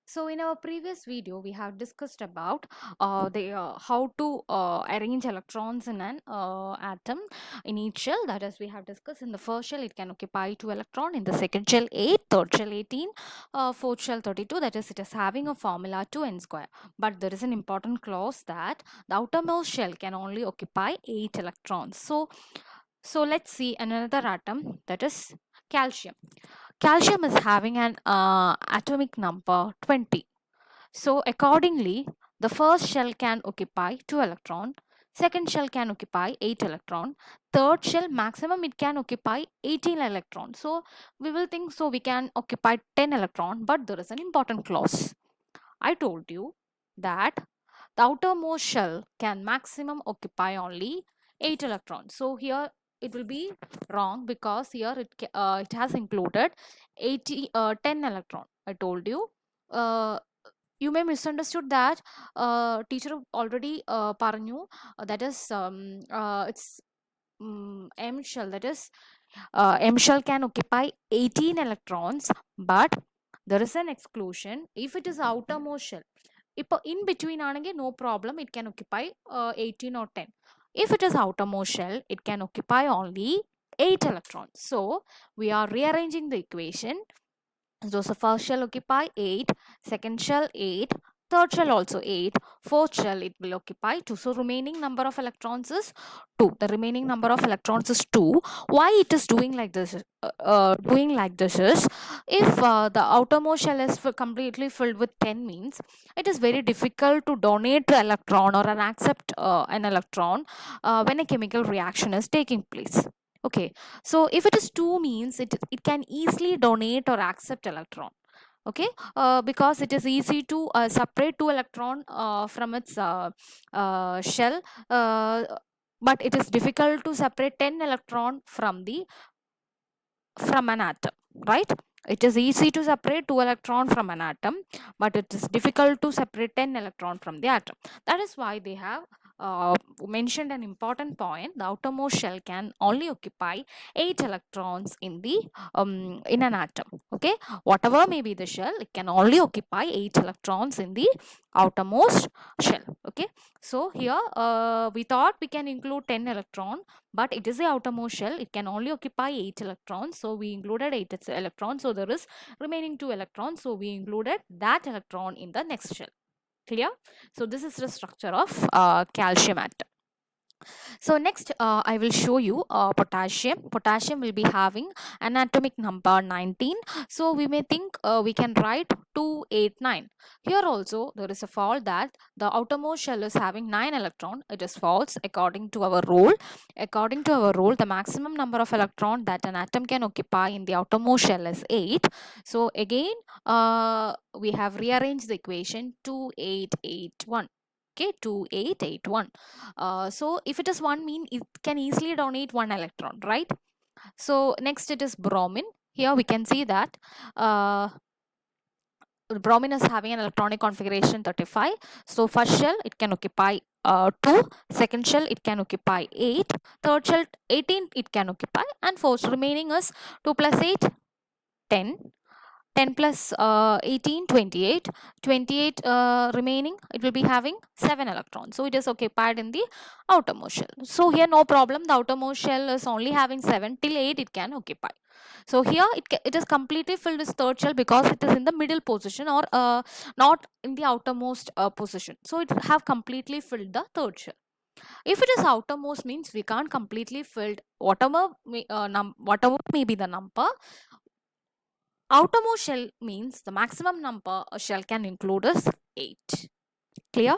So in our previous video, we have discussed about the how to arrange electrons in an atom in each shell. That is, we have discussed in the first shell it can occupy 2 electron, in the second shell 8, third shell 18, fourth shell 32. That is, it is having a formula 2n square. But there is an important clause that the outermost shell can only occupy 8 electrons. So let's see another atom, that is calcium. Calcium is having an atomic number 20. So accordingly, the first shell can occupy 2 electron, second shell can occupy 8 electron, third shell maximum it can occupy 18 electron. So we will think so we can occupy 10 electron, but there is an important clause. I told you that the outermost shell can maximum occupy only 8 electrons. So here it will be wrong because here it has included 10 electron. I told you. You may misunderstood that teacher already പറഞ്ഞു that is it's M shell, that is M shell can occupy 18 electrons, but there is an exclusion if it is outermost shell. If in between ആണെങ്കിൽ no problem, it can occupy 18 or 10. If it is outermost shell, it can occupy only 8 electrons. So we are rearranging the equation. So first shell occupy 8, second shell 8, third shell also 8, fourth shell it will occupy 2. So remaining number of electrons is 2. The remaining number of electrons is 2. Why it is doing like this? Doing like this is, if the outermost shell is completely filled with 10 means it is very difficult to donate the electron or an accept an electron when a chemical reaction is taking place. Okay, so if it is 2 means it can easily donate or accept electron. Okay, because it is easy to separate 2 electron from its shell, but it is difficult to separate 10 electron from an atom, right? It is easy to separate 2 electron from an atom, but it is difficult to separate 10 electron from the atom. That is why they have mentioned an important point. The outermost shell can only occupy 8 electrons in an atom. Okay, whatever may be the shell, it can only occupy 8 electrons in the outermost shell. Okay, so here we thought we can include 10 electron, but it is the outermost shell, it can only occupy 8 electrons, so we included 8 electrons. So there is remaining 2 electrons, so we included that electron in the next shell. Clear? So this is the structure of calcium atom. So next I will show you potassium. Potassium will be having an atomic number 19. So we may think we can write 289. Here also there is a fault that the outermost shell is having 9 electron. It is false according to our rule. According to our rule, the maximum number of electron that an atom can occupy in the outermost shell is 8. So again we have rearranged the equation 2881. Okay, 2881. So if it is 1 mean, it can easily donate 1 electron, right? So next it is bromine. Here we can see that bromine is having an electronic configuration 35. So first shell it can occupy 2, second shell it can occupy 8, third shell 18 it can occupy, and fourth remaining is 2 plus 8 10, 10 plus 18 28, 28 remaining it will be having 7 electrons. So it is occupied in the outermost shell. So here no problem, the outermost shell is only having 7, till 8 it can occupy. So here it is completely filled with third shell because it is in the middle position, or not in the outermost position. So it have completely filled the third shell. If it is outermost means we can't completely filled whatever may be the number. Outermost shell means the maximum number a shell can include is 8. Clear?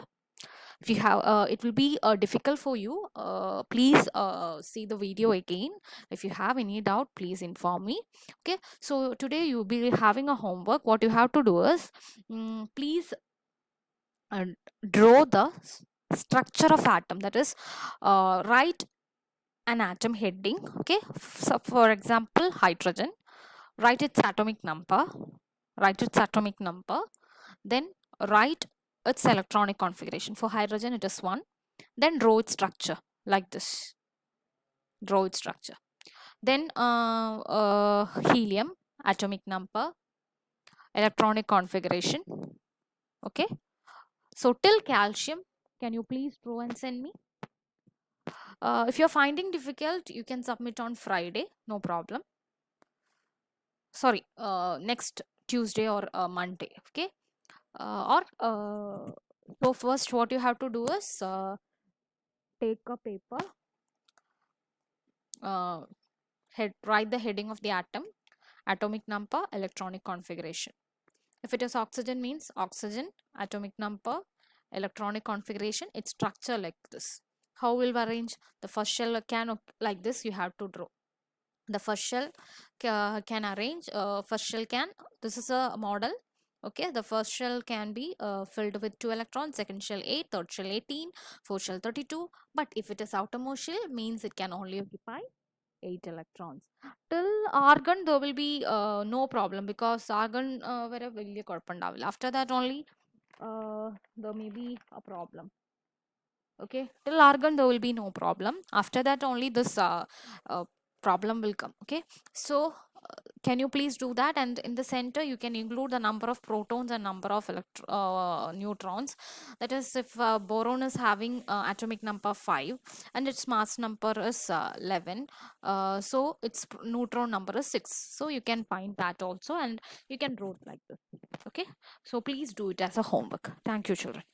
If you have it will be difficult for you, please see the video again. If you have any doubt, please inform me. Okay, so today you will be having a homework. What you have to do is, please uh, draw the structure of atom, that is write an atom heading. Okay, so for example hydrogen, write its atomic number, then write its electronic configuration. For hydrogen it is 1. Then draw its structure like this. Draw its structure. Then helium, atomic number, electronic configuration. Okay, so till calcium, can you please draw and send me? If you're finding difficult, you can submit on Friday, no problem. Sorry, next Tuesday or Monday. Okay, or so first what you have to do is take a paper, uh, write the heading of the atom, atomic number, electronic configuration. If it is oxygen, means oxygen, atomic number, electronic configuration, its structure like this. How will we arrange? The first shell can like this you have to draw. The first shell can arrange, first shell can, this is a model. Okay, the first shell can be filled with 2 electrons, second shell 8, third shell 18, fourth shell 32. But if it is outermost shell, means it can only occupy 8 electrons. Till argon there will be no problem, because argon വരെ വലിയ കുഴപ്പമുണ്ടാവില്ല. After that only there may be a problem. Okay, till argon there will be no problem. After that only this uh, problem will come. Okay, so can you please do that? And in the center you can include the number of protons and number of neutrons. That is, if boron is having atomic number 5 and its mass number is 11, so its neutron number is 6, so you can find that also, and you can draw it like this. Okay, so please do it as a homework. Thank you, children.